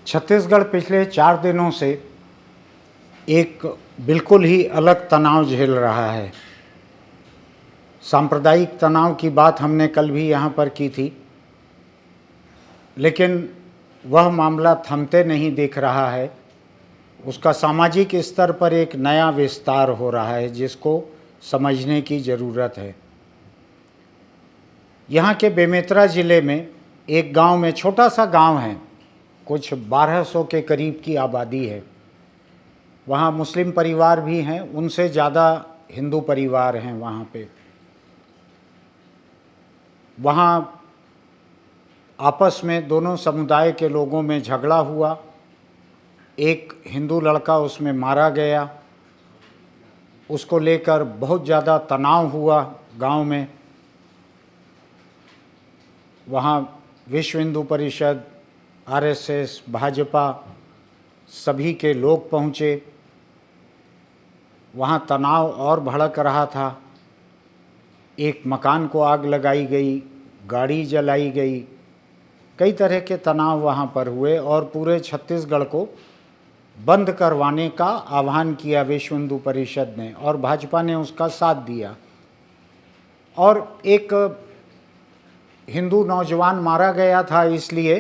छत्तीसगढ़ पिछले 4 दिनों से एक बिल्कुल ही अलग तनाव झेल रहा है। सांप्रदायिक तनाव की बात हमने कल भी यहाँ पर की थी, लेकिन वह मामला थमते नहीं दिख रहा है। उसका सामाजिक स्तर पर एक नया विस्तार हो रहा है जिसको समझने की ज़रूरत है। यहाँ के बेमेतरा ज़िले में एक गांव में, छोटा सा गांव है, कुछ 1200 के करीब की आबादी है। वहाँ मुस्लिम परिवार भी हैं, उनसे ज़्यादा हिंदू परिवार हैं वहाँ पे। वहाँ आपस में दोनों समुदाय के लोगों में झगड़ा हुआ। एक हिंदू लड़का उसमें मारा गया। उसको लेकर बहुत ज़्यादा तनाव हुआ गांव में। वहाँ विश्व हिंदू परिषद, आरएसएस, भाजपा सभी के लोग पहुँचे। वहाँ तनाव और भड़क रहा था। एक मकान को आग लगाई गई, गाड़ी जलाई गई, कई तरह के तनाव वहाँ पर हुए और पूरे छत्तीसगढ़ को बंद करवाने का आह्वान किया विश्व हिंदू परिषद ने और भाजपा ने उसका साथ दिया। और एक हिंदू नौजवान मारा गया था, इसलिए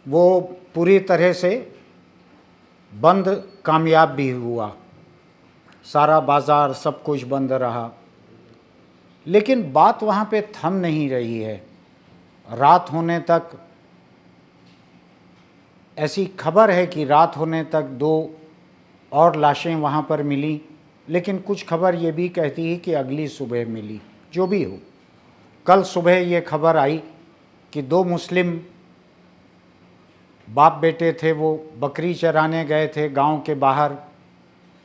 वो पूरी तरह से बंद कामयाब भी हुआ। सारा बाज़ार सब कुछ बंद रहा। लेकिन बात वहाँ पे थम नहीं रही है। रात होने तक, ऐसी खबर है कि रात होने तक 2 और लाशें वहाँ पर मिली, लेकिन कुछ खबर ये भी कहती है कि अगली सुबह मिली। जो भी हो, कल सुबह ये खबर आई कि 2 मुस्लिम बाप बेटे थे, वो बकरी चराने गए थे गांव के बाहर।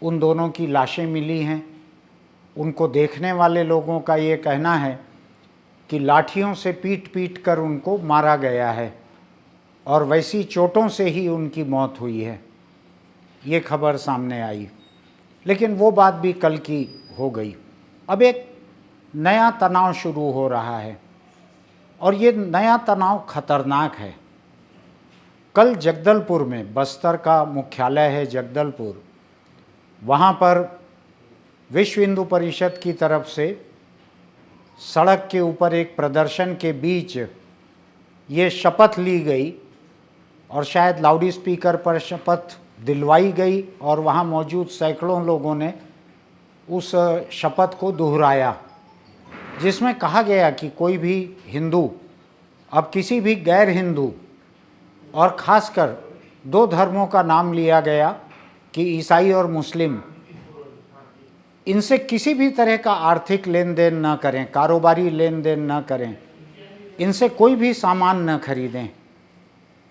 उन दोनों की लाशें मिली हैं। उनको देखने वाले लोगों का ये कहना है कि लाठियों से पीट पीट कर उनको मारा गया है और वैसी चोटों से ही उनकी मौत हुई है। ये खबर सामने आई, लेकिन वो बात भी कल की हो गई। अब एक नया तनाव शुरू हो रहा है और ये नया तनाव खतरनाक है। कल जगदलपुर में, बस्तर का मुख्यालय है जगदलपुर, वहाँ पर विश्व हिंदू परिषद की तरफ से सड़क के ऊपर एक प्रदर्शन के बीच ये शपथ ली गई और शायद लाउड स्पीकर पर शपथ दिलवाई गई और वहाँ मौजूद सैकड़ों लोगों ने उस शपथ को दोहराया, जिसमें कहा गया कि कोई भी हिंदू, अब किसी भी गैर हिंदू, और ख़ासकर 2 धर्मों का नाम लिया गया कि ईसाई और मुस्लिम, इनसे किसी भी तरह का आर्थिक लेन देन न करें, कारोबारी लेन देन न करें, इनसे कोई भी सामान न खरीदें।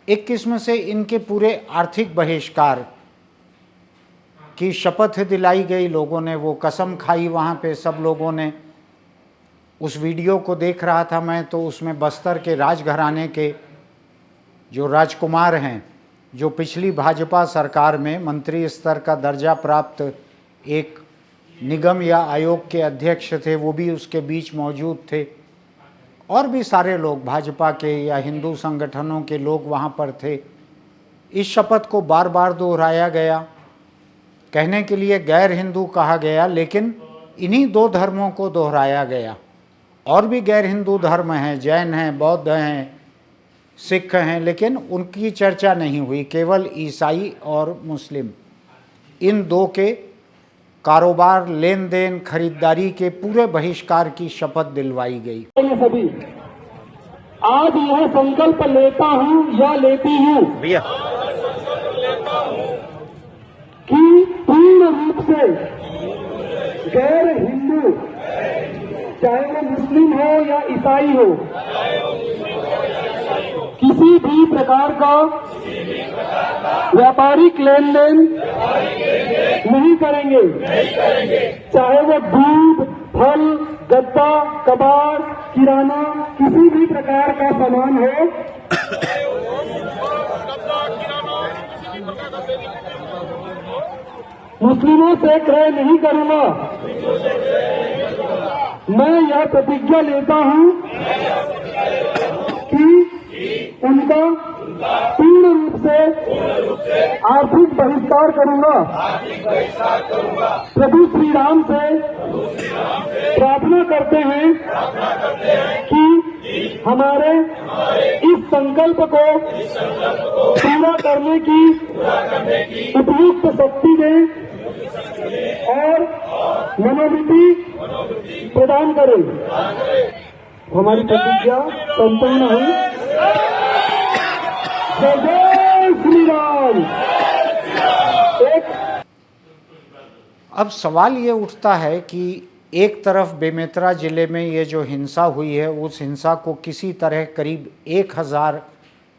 एक किस्म से इनके पूरे आर्थिक बहिष्कार की शपथ दिलाई गई। लोगों ने वो कसम खाई वहाँ पे, सब लोगों ने। उस वीडियो को देख रहा था मैं, तो उसमें बस्तर के राजघराने के जो राजकुमार हैं, जो पिछली भाजपा सरकार में मंत्री स्तर का दर्जा प्राप्त एक निगम या आयोग के अध्यक्ष थे, वो भी उसके बीच मौजूद थे। और भी सारे लोग भाजपा के या हिंदू संगठनों के लोग वहाँ पर थे। इस शपथ को बार बार दोहराया गया, कहने के लिए गैर हिंदू कहा गया, लेकिन इन्हीं 2 धर्मों को दोहराया गया। और भी गैर हिंदू धर्म हैं, जैन हैं, बौद्ध हैं, सिख हैं, लेकिन उनकी चर्चा नहीं हुई। केवल ईसाई और मुस्लिम, इन 2 के कारोबार, लेन देन, खरीदारी के पूरे बहिष्कार की शपथ दिलवाई गई। ये सभी आज यह संकल्प लेता हूं या लेती हूं भैया कि पूर्ण रूप से गैर हिंदू, चाहे वो मुस्लिम हो या ईसाई हो, किसी भी प्रकार का व्यापारिक लेन देन नहीं करेंगे। चाहे वो दूध, फल, गद्दा, कबाड़, किराना, किसी भी प्रकार का सामान हो, मुस्लिमों से क्रय नहीं करूंगा। मैं यह प्रतिज्ञा लेता हूं कि उनका पूर्ण रूप से आर्थिक बहिष्कार करूंगा। प्रभु श्री राम से प्रार्थना करते हैं कि हमारे इस संकल्प को पूरा करने की उपयुक्त शक्ति दें और मनोवृत्ति प्रदान करें। हमारी प्रतिज्ञा संपूर्ण हुई। जय जय श्री राम। अब सवाल ये उठता है कि एक तरफ बेमेतरा जिले में ये जो हिंसा हुई है, उस हिंसा को किसी तरह करीब 1000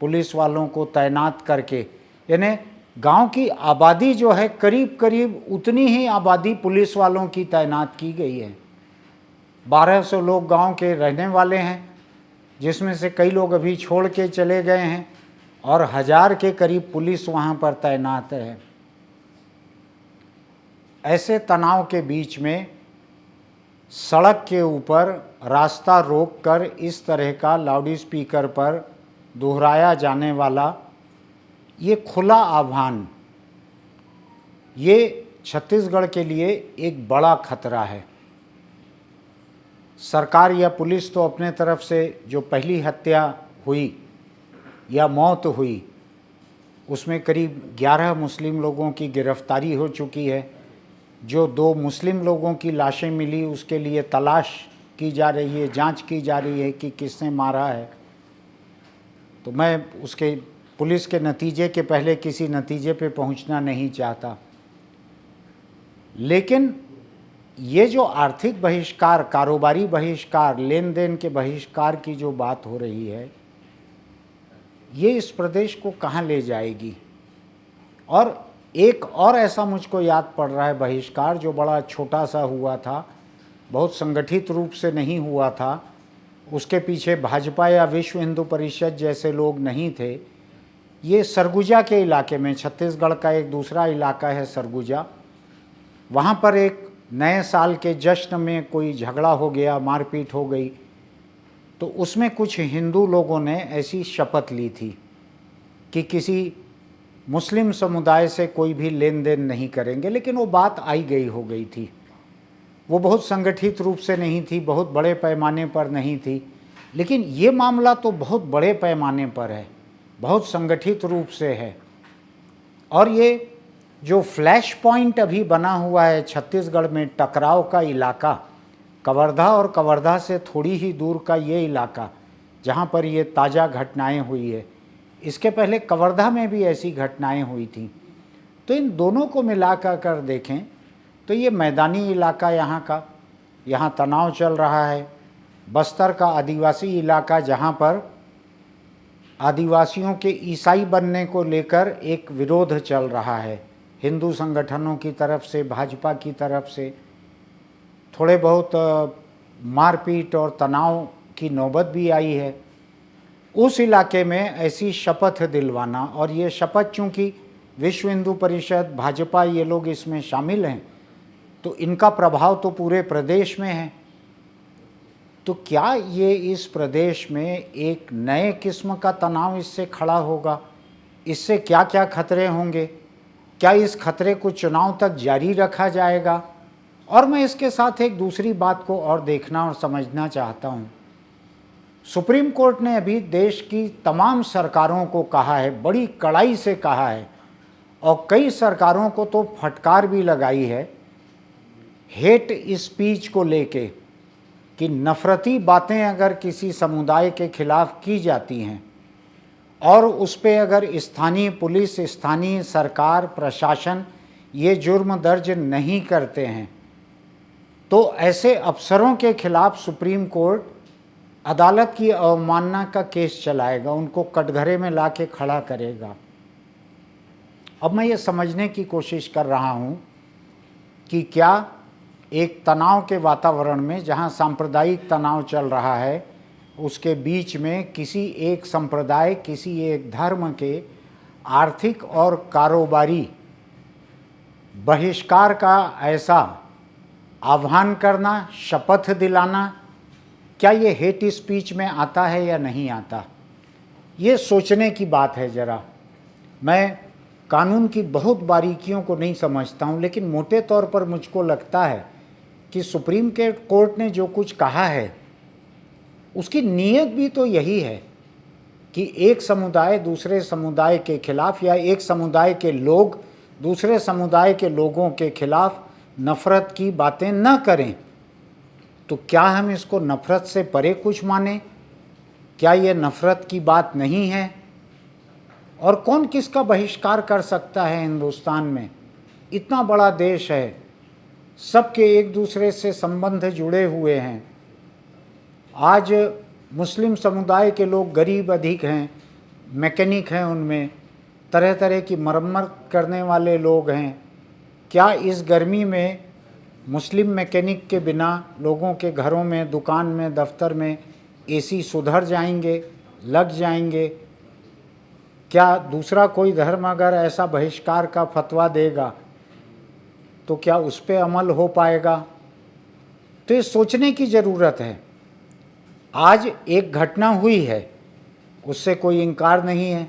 पुलिस वालों को तैनात करके, यानी गांव की आबादी जो है करीब करीब उतनी ही आबादी पुलिस वालों की तैनात की गई है। 1200 लोग गांव के रहने वाले हैं, जिसमें से कई लोग अभी छोड़ के चले गए हैं, और 1000 के करीब पुलिस वहां पर तैनात है। ऐसे तनाव के बीच में सड़क के ऊपर रास्ता रोककर इस तरह का लाउडस्पीकर पर दोहराया जाने वाला ये खुला आह्वान, ये छत्तीसगढ़ के लिए एक बड़ा खतरा है। सरकार या पुलिस तो अपने तरफ से जो पहली हत्या हुई या मौत हुई, उसमें करीब 11 मुस्लिम लोगों की गिरफ्तारी हो चुकी है। जो 2 मुस्लिम लोगों की लाशें मिली, उसके लिए तलाश की जा रही है, जांच की जा रही है कि किसने मारा है। तो मैं उसके पुलिस के नतीजे के पहले किसी नतीजे पे पहुंचना नहीं चाहता, लेकिन ये जो आर्थिक बहिष्कार, कारोबारी बहिष्कार, लेन देन के बहिष्कार की जो बात हो रही है, ये इस प्रदेश को कहाँ ले जाएगी। और एक और ऐसा मुझको याद पड़ रहा है बहिष्कार, जो बड़ा छोटा सा हुआ था, बहुत संगठित रूप से नहीं हुआ था, उसके पीछे भाजपा या विश्व हिंदू परिषद जैसे लोग नहीं थे। ये सरगुजा के इलाके में, छत्तीसगढ़ का एक दूसरा इलाका है सरगुजा, वहाँ पर एक नए साल के जश्न में कोई झगड़ा हो गया, मारपीट हो गई। तो उसमें कुछ हिंदू लोगों ने ऐसी शपथ ली थी कि किसी मुस्लिम समुदाय से कोई भी लेन देन नहीं करेंगे, लेकिन वो बात आई गई हो गई थी। वो बहुत संगठित रूप से नहीं थी, बहुत बड़े पैमाने पर नहीं थी, लेकिन ये मामला तो बहुत बड़े पैमाने पर है, बहुत संगठित रूप से है। और ये जो फ्लैश पॉइंट अभी बना हुआ है छत्तीसगढ़ में, टकराव का इलाका, कवर्धा और कवर्धा से थोड़ी ही दूर का ये इलाका जहाँ पर ये ताज़ा घटनाएं हुई है, इसके पहले कवर्धा में भी ऐसी घटनाएं हुई थी। तो इन दोनों को मिला कर देखें तो ये मैदानी इलाका यहाँ तनाव चल रहा है। बस्तर का आदिवासी इलाका, जहाँ पर आदिवासियों के ईसाई बनने को लेकर एक विरोध चल रहा है, हिंदू संगठनों की तरफ से, भाजपा की तरफ से थोड़े बहुत मारपीट और तनाव की नौबत भी आई है। उस इलाके में ऐसी शपथ दिलवाना, और ये शपथ चूँकि विश्व हिंदू परिषद, भाजपा, ये लोग इसमें शामिल हैं, तो इनका प्रभाव तो पूरे प्रदेश में है। तो क्या ये इस प्रदेश में एक नए किस्म का तनाव इससे खड़ा होगा? इससे क्या क्या खतरे होंगे? क्या इस खतरे को चुनाव तक जारी रखा जाएगा? और मैं इसके साथ एक दूसरी बात को और देखना और समझना चाहता हूँ। सुप्रीम कोर्ट ने अभी देश की तमाम सरकारों को कहा है, बड़ी कड़ाई से कहा है, और कई सरकारों को तो फटकार भी लगाई है हेट स्पीच को लेके, कि नफरती बातें अगर किसी समुदाय के खिलाफ की जाती हैं और उस पर अगर स्थानीय पुलिस, स्थानीय सरकार, प्रशासन ये जुर्म दर्ज नहीं करते हैं, तो ऐसे अफसरों के खिलाफ सुप्रीम कोर्ट अदालत की अवमानना का केस चलाएगा, उनको कटघरे में ला के खड़ा करेगा। अब मैं ये समझने की कोशिश कर रहा हूँ कि क्या एक तनाव के वातावरण में, जहाँ सांप्रदायिक तनाव चल रहा है, उसके बीच में किसी एक संप्रदाय, किसी एक धर्म के आर्थिक और कारोबारी बहिष्कार का ऐसा आह्वान करना, शपथ दिलाना, क्या ये हेट स्पीच में आता है या नहीं आता? ये सोचने की बात है ज़रा। मैं कानून की बहुत बारीकियों को नहीं समझता हूँ, लेकिन मोटे तौर पर मुझको लगता है कि सुप्रीम कोर्ट ने जो कुछ कहा है उसकी नीयत भी तो यही है कि एक समुदाय दूसरे समुदाय के खिलाफ या एक समुदाय के लोग दूसरे समुदाय के लोगों के खिलाफ नफ़रत की बातें न करें। तो क्या हम इसको नफ़रत से परे कुछ माने? क्या ये नफ़रत की बात नहीं है? और कौन किसका बहिष्कार कर सकता है? हिंदुस्तान में इतना बड़ा देश है, सबके एक दूसरे से संबंध जुड़े हुए हैं। आज मुस्लिम समुदाय के लोग गरीब अधिक हैं, मैकेनिक हैं, उनमें तरह तरह की मरम्मत करने वाले लोग हैं। क्या इस गर्मी में मुस्लिम मैकेनिक के बिना लोगों के घरों में, दुकान में, दफ्तर में एसी सुधर जाएंगे, लग जाएंगे? क्या दूसरा कोई धर्म अगर ऐसा बहिष्कार का फतवा देगा तो क्या उस पर अमल हो पाएगा? तो ये सोचने की ज़रूरत है। आज एक घटना हुई है, उससे कोई इनकार नहीं है,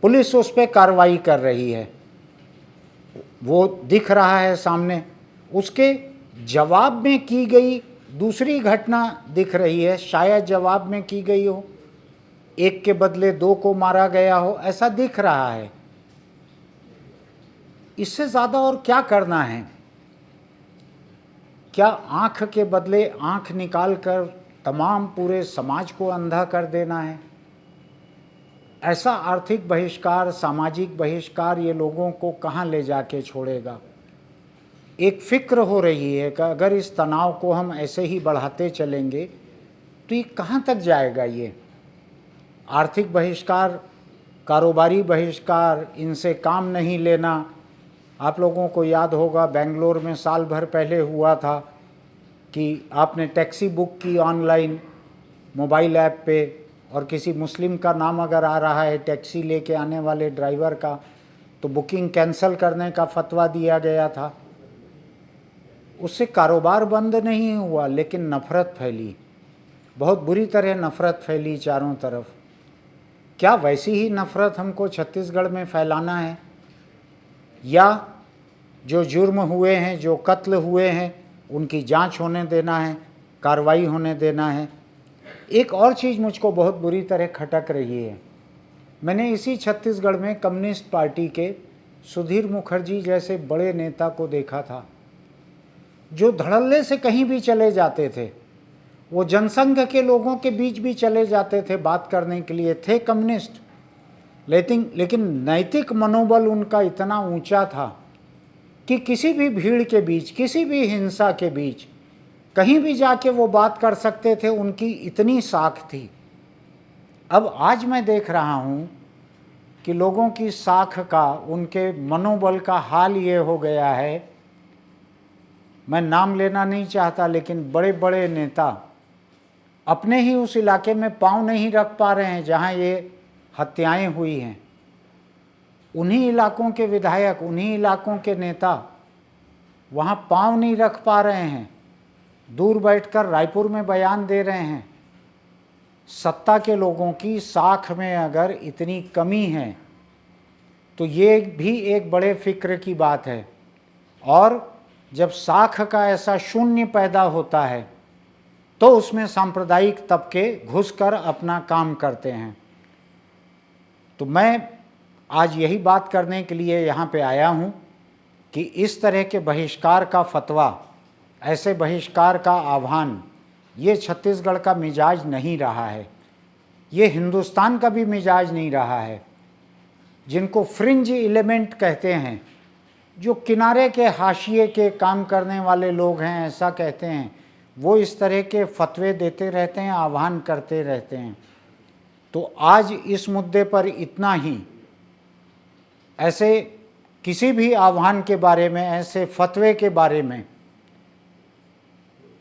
पुलिस उस पर कार्रवाई कर रही है, वो दिख रहा है सामने। उसके जवाब में की गई दूसरी घटना दिख रही है, शायद जवाब में की गई हो, एक के बदले दो को मारा गया हो, ऐसा दिख रहा है। इससे ज़्यादा और क्या करना है? क्या आँख के बदले आँख निकालकर तमाम पूरे समाज को अंधा कर देना है? ऐसा आर्थिक बहिष्कार, सामाजिक बहिष्कार ये लोगों को कहाँ ले जाके छोड़ेगा? एक फ़िक्र हो रही है कि अगर इस तनाव को हम ऐसे ही बढ़ाते चलेंगे तो ये कहाँ तक जाएगा? ये आर्थिक बहिष्कार, कारोबारी बहिष्कार, इनसे काम नहीं लेना। आप लोगों को याद होगा बेंगलोर में साल भर पहले हुआ था कि आपने टैक्सी बुक की ऑनलाइन मोबाइल ऐप पे और किसी मुस्लिम का नाम अगर आ रहा है टैक्सी लेके आने वाले ड्राइवर का, तो बुकिंग कैंसिल करने का फतवा दिया गया था। उससे कारोबार बंद नहीं हुआ, लेकिन नफ़रत फैली, बहुत बुरी तरह नफ़रत फैली चारों तरफ। क्या वैसी ही नफ़रत हमको छत्तीसगढ़ में फैलाना है? या जो जुर्म हुए हैं, जो कत्ल हुए हैं, उनकी जांच होने देना है, कार्रवाई होने देना है? एक और चीज़ मुझको बहुत बुरी तरह खटक रही है। मैंने इसी छत्तीसगढ़ में कम्युनिस्ट पार्टी के सुधीर मुखर्जी जैसे बड़े नेता को देखा था, जो धड़ल्ले से कहीं भी चले जाते थे। वो जनसंघ के लोगों के बीच भी चले जाते थे बात करने के लिए, थे कम्युनिस्ट, लेकिन नैतिक मनोबल उनका इतना ऊंचा था कि किसी भी भीड़ के बीच, किसी भी हिंसा के बीच कहीं भी जाके वो बात कर सकते थे, उनकी इतनी साख थी। अब आज मैं देख रहा हूँ कि लोगों की साख का, उनके मनोबल का हाल ये हो गया है, मैं नाम लेना नहीं चाहता, लेकिन बड़े बड़े नेता अपने ही उस इलाके में पाँव नहीं रख पा रहे हैं जहाँ ये हत्याएं हुई हैं। उन्हीं इलाकों के विधायक, उन्हीं इलाकों के नेता वहाँ पाँव नहीं रख पा रहे हैं, दूर बैठकर रायपुर में बयान दे रहे हैं। सत्ता के लोगों की साख में अगर इतनी कमी है तो ये भी एक बड़े फिक्र की बात है। और जब साख का ऐसा शून्य पैदा होता है तो उसमें सांप्रदायिक तबके घुसकर अपना काम करते हैं। तो मैं आज यही बात करने के लिए यहाँ पे आया हूँ कि इस तरह के बहिष्कार का फतवा, ऐसे बहिष्कार का आह्वान, ये छत्तीसगढ़ का मिजाज नहीं रहा है, ये हिंदुस्तान का भी मिजाज नहीं रहा है। जिनको फ्रिंज एलिमेंट कहते हैं, जो किनारे के हाशिए के काम करने वाले लोग हैं, ऐसा कहते हैं, वो इस तरह के फतवे देते रहते हैं, आह्वान करते रहते हैं। तो आज इस मुद्दे पर इतना ही। ऐसे किसी भी आह्वान के बारे में, ऐसे फतवे के बारे में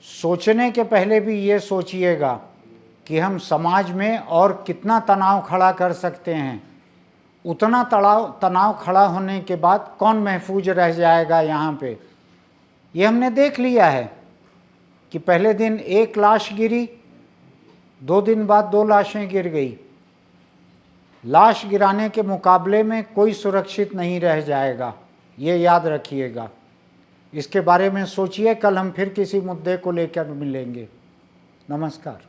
सोचने के पहले भी ये सोचिएगा कि हम समाज में और कितना तनाव खड़ा कर सकते हैं। उतना तनाव खड़ा होने के बाद कौन महफूज रह जाएगा यहाँ पे? ये हमने देख लिया है कि पहले दिन एक लाश गिरी, 2 दिन बाद 2 लाशें गिर गई। लाश गिराने के मुकाबले में कोई सुरक्षित नहीं रह जाएगा, ये याद रखिएगा। इसके बारे में सोचिए, कल हम फिर किसी मुद्दे को लेकर मिलेंगे। नमस्कार।